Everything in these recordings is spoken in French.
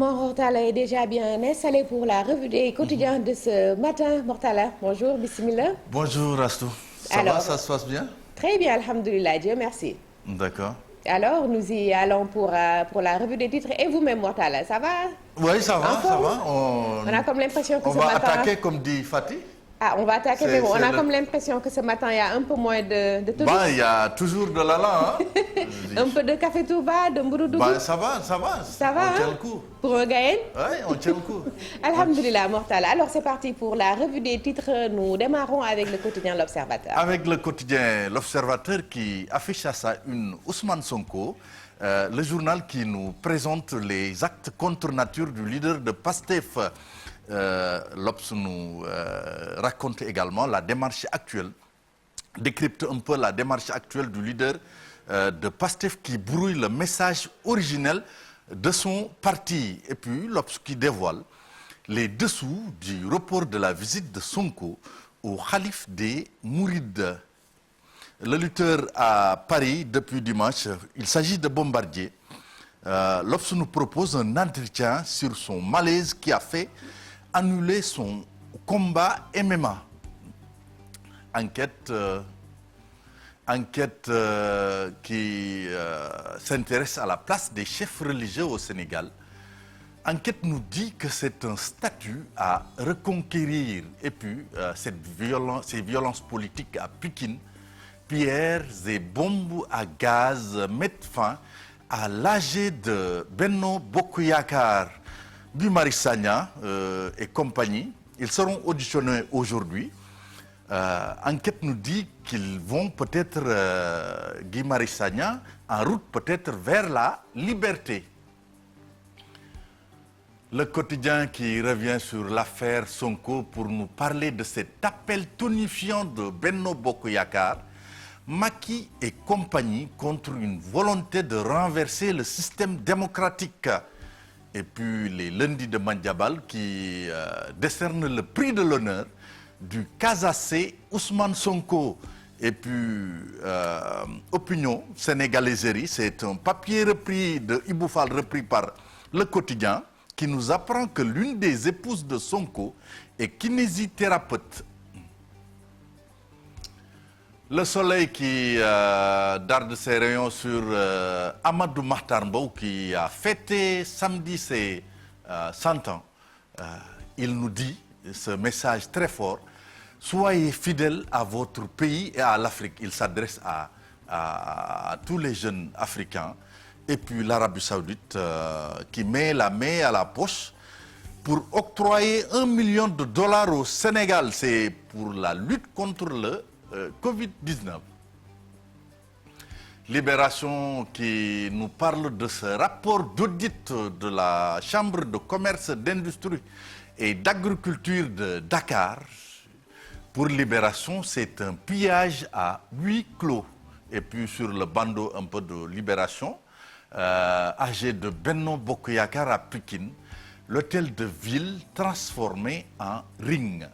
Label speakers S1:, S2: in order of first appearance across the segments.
S1: Mortala est déjà bien installé pour la revue des quotidiens de ce matin. Mortala, bonjour, bismillah.
S2: Bonjour Astou, ça va,
S1: Alors,
S2: ça se passe bien?
S1: très bien, alhamdoulilah, Dieu merci.
S2: D'accord.
S1: Alors, nous y allons pour la revue des titres. Et vous-même, Mortala, ça va?
S2: Oui, ça
S1: En
S2: va, ça
S1: forme?
S2: va.
S1: On a comme l'impression que
S2: On
S1: ce
S2: va
S1: matin...
S2: attaquer comme dit Fatih.
S1: Ah, on va attaquer, mais bon, on
S2: C'est
S1: a comme l'impression que ce matin, il y a un peu moins de tout.
S2: Ben, il y a toujours de l'allant, hein?
S1: Un peu de café Touba, de Mbouroudougou.
S2: Ben, ça va, ça va.
S1: Ça va,
S2: On tient
S1: hein?
S2: le coup.
S1: Pour un Gaël?
S2: Oui, on tient le coup.
S1: Alhamdulillah, Mortala. Alors, c'est parti pour la revue des titres. Nous démarrons avec le quotidien L'Observateur.
S2: Avec le quotidien L'Observateur qui affiche à sa une Ousmane Sonko, le journal qui nous présente les actes contre nature du leader de PASTEF. L'Obs nous raconte également la démarche actuelle, décrypte un peu la démarche actuelle du leader de PASTEF qui brouille le message originel de son parti. Et puis l'Obs qui dévoile les dessous du report de la visite de Sonko au Khalife des Mourides. Le lutteur à Paris depuis dimanche, il s'agit de Bombardier. L'Obs nous propose un entretien sur son malaise qui a fait annuler son combat MMA. Enquête qui s'intéresse à la place des chefs religieux au Sénégal. Enquête nous dit que c'est un statut à reconquérir. Et puis, ces violences politiques à Pikine, pierres et bombes à gaz mettent fin à l'AG de Benno Bokuyakar. Guy Marius Sagna et compagnie, ils seront auditionnés aujourd'hui. Enquête nous dit qu'ils vont peut-être, Guy Marius Sagna, en route peut-être vers la liberté. Le quotidien qui revient sur l'affaire Sonko pour nous parler de cet appel tonifiant de Benno Bokuyakar, Macky et compagnie contre une volonté de renverser le système démocratique. Et puis les lundis de Mandiabal qui décernent le prix de l'honneur du Casacé Ousmane Sonko. Et puis Opinion Sénégalaiserie, c'est un papier repris de Iboufal repris par Le Quotidien qui nous apprend que l'une des épouses de Sonko est kinésithérapeute. Le Soleil qui darde ses rayons sur Amadou Mahtar Mbow qui a fêté samedi ses 100 ans. Il nous dit ce message très fort: soyez fidèles à votre pays et à l'Afrique. Il s'adresse à tous les jeunes africains. Et puis l'Arabie Saoudite qui met la main à la poche pour octroyer $1 million au Sénégal. C'est pour la lutte contre le Covid-19. Libération qui nous parle de ce rapport d'audit de la Chambre de commerce, d'industrie et d'agriculture de Dakar. Pour Libération, c'est un pillage à huis clos. Et puis sur le bandeau un peu de Libération, âgé de Benno Bokuyakar à Pikine, l'hôtel de ville transformé en ring.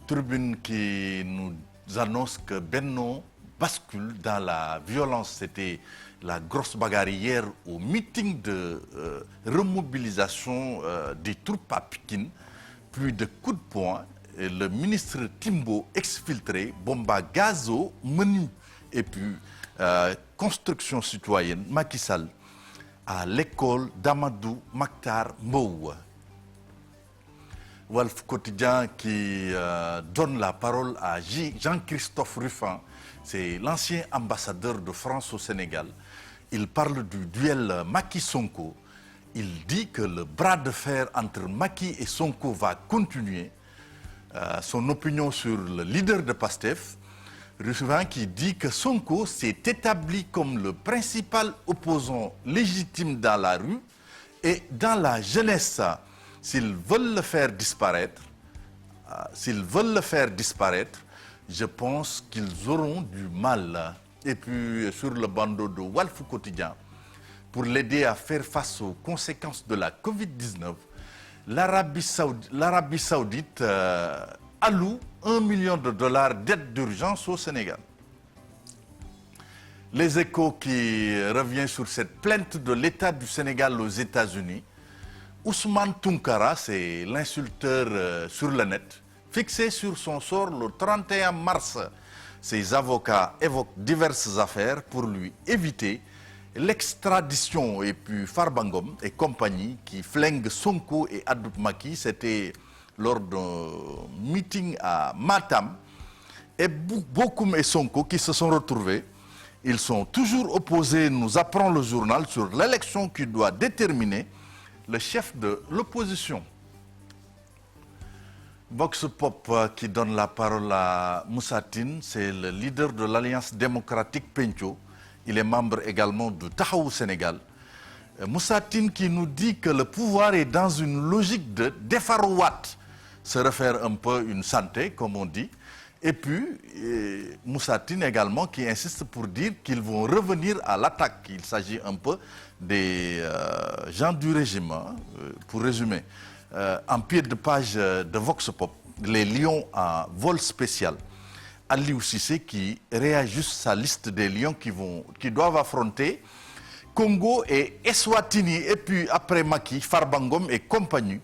S2: Tribune qui nous annonce que Benno bascule dans la violence. C'était la grosse bagarre hier au meeting de remobilisation des troupes à Pikine. Plus de coups de poing. Et le ministre Timbo exfiltré, bomba gazo menu. Et puis construction citoyenne, Macky Sall à l'école d'Amadou Mahtar Mbow. Walf Quotidien qui donne la parole à Jean-Christophe Rufin, c'est l'ancien ambassadeur de France au Sénégal. Il parle du duel Macky-Sonko. Il dit que le bras de fer entre Macky et Sonko va continuer. Son opinion sur le leader de PASTEF, Rufin qui dit que Sonko s'est établi comme le principal opposant légitime dans la rue et dans la jeunesse. S'ils veulent le faire disparaître, je pense qu'ils auront du mal. Et puis sur le bandeau de Walf Quotidien, pour l'aider à faire face aux conséquences de la Covid-19, l'Arabie Saoudite alloue $1 million d'aide d'urgence au Sénégal. Les Échos qui revient sur cette plainte de l'État du Sénégal aux États-Unis. Ousmane Tounkara, c'est l'insulteur sur le net, fixé sur son sort le 31 mars. Ses avocats évoquent diverses affaires pour lui éviter l'extradition. Et puis Farbangom et compagnie qui flinguent Sonko et Abdou Maki, c'était lors d'un meeting à Matam. Et Bokoum et Sonko qui se sont retrouvés. Ils sont toujours opposés, nous apprend le journal, sur l'élection qui doit déterminer le chef de l'opposition. Vox Pop qui donne la parole à Moussa Tine, c'est le leader de l'Alliance démocratique Pencho. Il est membre également du Tahaou Sénégal. Moussa Tine qui nous dit que le pouvoir est dans une logique de défarouat, se réfère un peu à une santé, comme on dit. Et puis, Moussa Tine également qui insiste pour dire qu'ils vont revenir à l'attaque. Il s'agit un peu des gens du régime, hein, pour résumer. En pied de page de Vox Pop, les lions en vol spécial. Aliou Cissé qui réajuste sa liste des lions qui doivent affronter Congo et Eswatini. Et puis après Maki, Farbangom et compagnie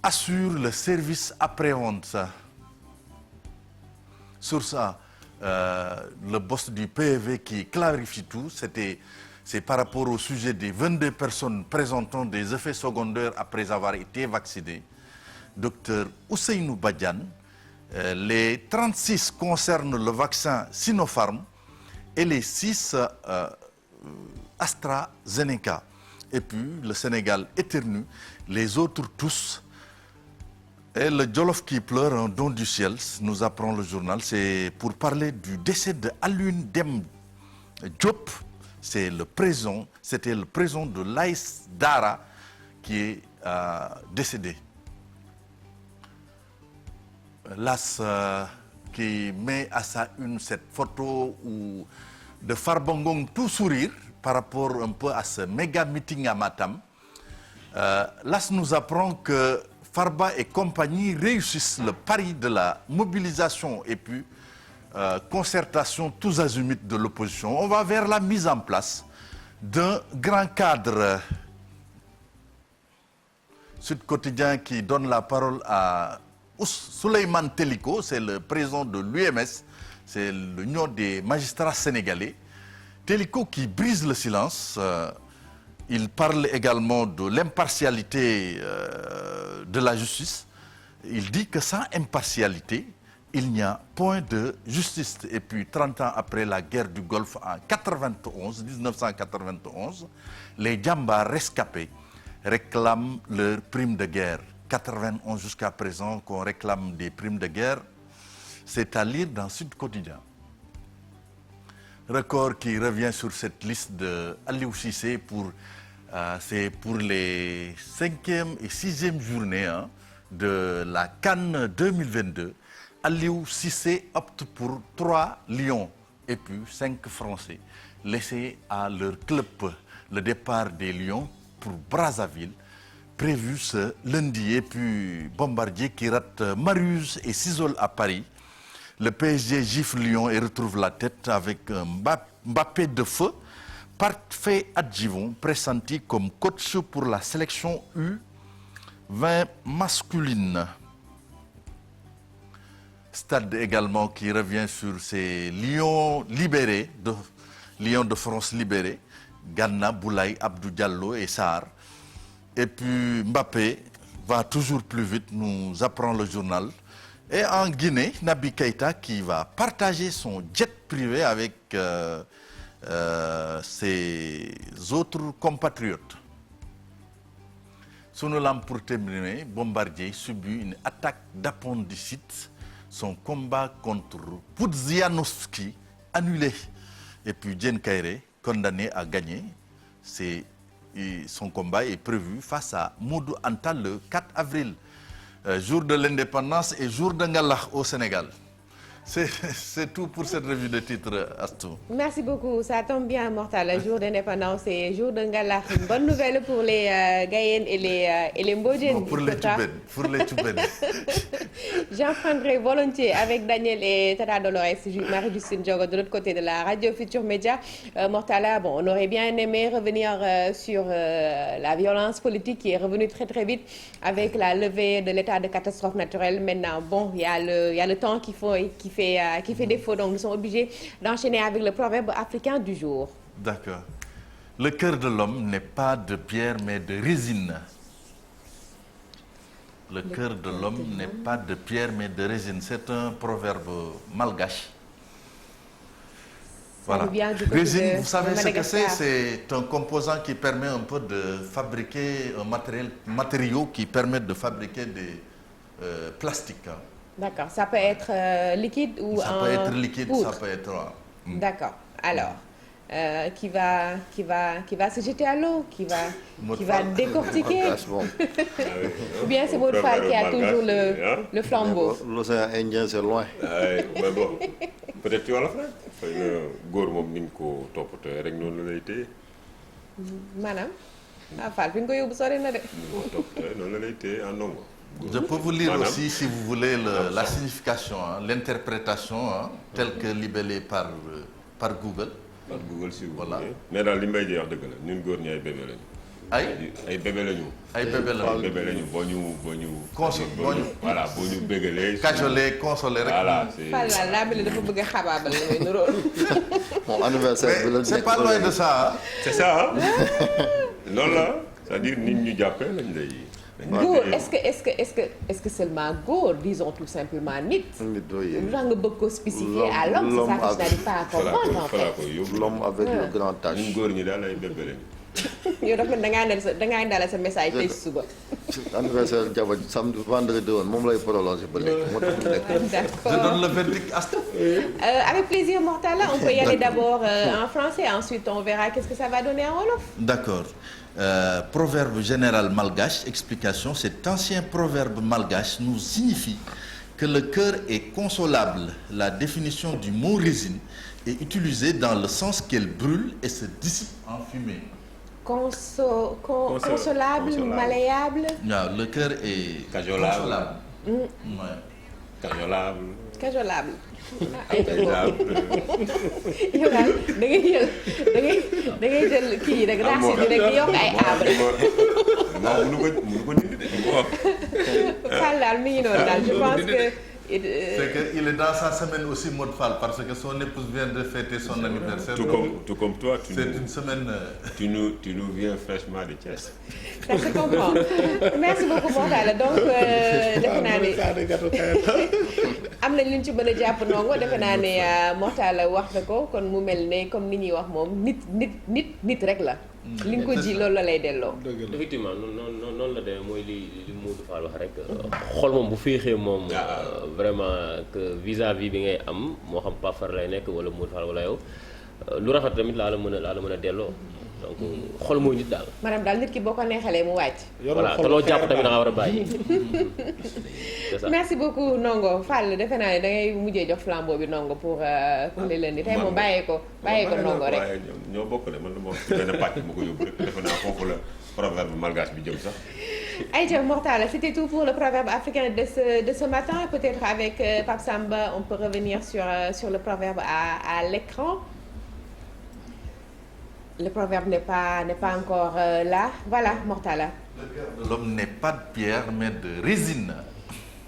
S2: assurent le service après-vente. Sur ça, le boss du PEV qui clarifie tout, c'est par rapport au sujet des 22 personnes présentant des effets secondaires après avoir été vaccinées. Docteur Ousseinou Badian, les 36 concernent le vaccin Sinopharm et les 6 AstraZeneca. Et puis le Sénégal éternue, les autres tous. Et le Jolof qui pleure, un don du ciel, nous apprend le journal, c'est pour parler du décès de Alioune Dem Diop. C'était le président de l'AS Dara qui est décédé. L'AS qui met à sa une cette photo de Farbangong tout sourire par rapport un peu à ce méga meeting à Matam. L'AS nous apprend que Farba et compagnie réussissent le pari de la mobilisation et puis concertation tous azimuts de l'opposition. On va vers la mise en place d'un grand cadre. Sud Quotidien qui donne la parole à Souleymane Teliko, c'est le président de l'UMS, c'est l'Union des magistrats sénégalais. Teliko qui brise le silence. Il parle également de l'impartialité de la justice. Il dit que sans impartialité, il n'y a point de justice. Et puis 30 ans après la guerre du Golfe en 1991, les Djambas rescapés réclament leur prime de guerre. 91 jusqu'à présent qu'on réclame des primes de guerre, c'est à lire dans Sud Quotidien. Record qui revient sur cette liste de Aliou Cissé c'est pour les 5e et 6e journées de la CAN 2022. Aliou Cissé opte pour 3 Lions et puis 5 Français laissés à leur club. Le départ des Lions pour Brazzaville prévu ce lundi. Et puis Bombardier qui rate Marius et s'isole à Paris. Le PSG gifle Lyon et retrouve la tête avec un Mbappé de feu. Parfait adjuvant pressenti comme coach pour la sélection U20 masculine. Stade également qui revient sur ces Lions libérés, Lions de France libérés, Gana, Boulaye, Abdou Diallo et Sarr. Et puis Mbappé va toujours plus vite, nous apprend le journal. Et en Guinée, Naby Keïta qui va partager son jet privé avec ses autres compatriotes. Sonolam pour terminer, Bombardier subit une attaque d'appendicite. Son combat contre Pudzianowski annulé. Et puis Diène Kairé, condamné à gagner. Son combat est prévu face à Modou Anta le 4 avril. Jour de l'indépendance et jour de Ngalah au Sénégal. C'est tout pour cette revue de titres, Astou.
S1: Merci beaucoup, ça tombe bien, Mortal. Jour d'indépendance et jour de Ngalah. Une bonne nouvelle pour les Gaïennes et les Mbodjen.
S2: Pour les Tchouben.
S1: J'en prendrai volontiers avec Daniel et Tata Dolores, Marie-Justine Diogo de l'autre côté de la radio Futur Média. Mortala, bon, on aurait bien aimé revenir sur la violence politique qui est revenue très très vite avec la levée de l'état de catastrophe naturelle. Maintenant, bon, il y a le temps qui fait défaut, donc nous sommes obligés d'enchaîner avec le proverbe africain du jour.
S2: D'accord. Le cœur de l'homme n'est pas de pierre mais de résine. Le cœur de l'homme n'est pas de pierre mais de résine. C'est un proverbe malgache. Voilà. Résine, vous savez ce que c'est? C'est un composant qui permet un peu de fabriquer un matériau qui permet de fabriquer des plastiques. Hein.
S1: D'accord. Ça peut être liquide ou
S2: ça peut être liquide,
S1: poudre.
S2: Ça peut être.
S1: D'accord. Alors. Qui va se jeter à l'eau, qui va décortiquer. Ou bien c'est Modou Fall qui a toujours le flambeau.
S3: L'océan Indien c'est loin.
S4: mais bon peut-être ci wolof rek xëy na góor moom ni nga ko toppatoo rek noonu la lay téye.
S1: maanaam Fall fi nga ko yóbbu sori na de.
S4: ni nga ko toppatoo noonu la lay téye en ndongo.
S2: Je peux vous lire aussi, si vous voulez, la signification, hein, l'interprétation hein, telle que libellée par Google.
S4: par Google si vous
S2: voilà.
S4: voulez. Mais daal li mbay ji wax dëgg la ñun góor ñi ay bébé lañu. ay bébé lañu.
S2: ay bébé lañu
S4: boo ñu. voilà boo ñu bégalee.
S2: cajoler consoler rek.
S4: voilà
S1: Fall daal daa mel ni dafa bëgg a xabaabal la muy niróo.
S3: Bon anniversaire bi la
S2: c'est pas loin de ça.
S4: c'est ça ah. loolu la c'est-à-dire nit ñu jàppee lañ lay.
S1: góor est-ce que seulement góor disons tout simplement nit. lu tax nga bëgg ko spécifier à l'homme c'est ça que je n'arrive pas à comprendre en fait.
S3: L'homme avec le grand H.
S4: ñun góor ñi daal ay bébé lañu.
S1: yow dafa dangaa indale sa message tey suba.
S3: anniversaire Diaba samedi vendredi woon moom lay prolongé ba léegi moo tax mu nekk.
S1: D'accord.
S2: Je donne le verdict à Astou.
S1: Avec plaisir Mortala, on peut y aller d'abord en français, ensuite on verra qu'est-ce que ça va donner en wolof.
S2: D'accord. Proverbe général malgache, explication. Cet ancien proverbe malgache nous signifie que le cœur est consolable. La définition du mot résine est utilisée dans le sens qu'elle brûle et se dissipe en fumée.
S1: Consolable, malléable.
S2: Non, le cœur est
S4: Cajolable.
S2: Cajolable.
S1: Cajolable.
S4: Cajolable.
S1: yow daal da ngay jël kii rek racine bi rek yokk ay arbre.
S4: non mënu ko dindi de ko wax.
S1: Fall daal mi ngi noonu daal je pense que.
S2: C'est qu'il est dans sa semaine aussi, Modou Fall, parce que son épouse vient de fêter son anniversaire.
S4: Tout comme toi,
S2: c'est une semaine.
S4: Tu nous viens fraîchement de Thiès.
S1: Ça se comprend. Merci beaucoup Mortala donc defe naa ne am nañ lu ñu ci mën a jàpp ndongo defe naa ne Mortala wax na ko kon mu mel ne comme ni ñuy wax moom nit rek la. li nga ko ji loolu la lay delloo.
S5: effectivement noonu la demee mooy li Modou Fall wax rek. xol moom bu féexee moom. vraiment que vis-à-vis bi ngay am moo xam Pafar lay nekk wala Modou Fall wala yow lu rafet tamit laa la mën a delloo. donc xol mooy nit daal.
S1: maanaam daal nit ki boo ko neexalee mu wàcc.
S5: voilà te loo jàpp tamit da nga war a bàyyi. c'est ça.
S1: merci beaucoup Ndongo Fall defe naa ne da ngay mujjee jox flambeau bi Ndongo pour li leen di tey moom bàyyee ko Ndongo rek.
S4: waaye ñoo bokk de man moom benn pàcc ma ko yóbbu rek defe naa foofu la proverbe malgache bi jëm sax.
S1: Aïcha Mortala, c'était tout pour le proverbe africain de ce matin. Peut-être avec Pape Samba, on peut revenir sur le proverbe à l'écran. Le proverbe n'est pas encore là. Voilà, Mortala.
S2: Le cœur de l'homme n'est pas de pierre, mais de résine.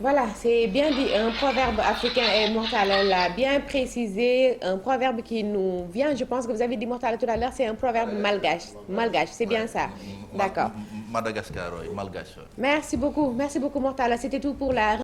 S1: Voilà, c'est bien dit. Un proverbe africain et Mortala l'a bien précisé. Un proverbe qui nous vient, je pense que vous avez dit Mortala tout à l'heure, c'est un proverbe malgache. Malgache, c'est bien ça. D'accord.
S2: Madagascar, oui, malgache.
S1: Merci beaucoup Mortala. C'était tout pour la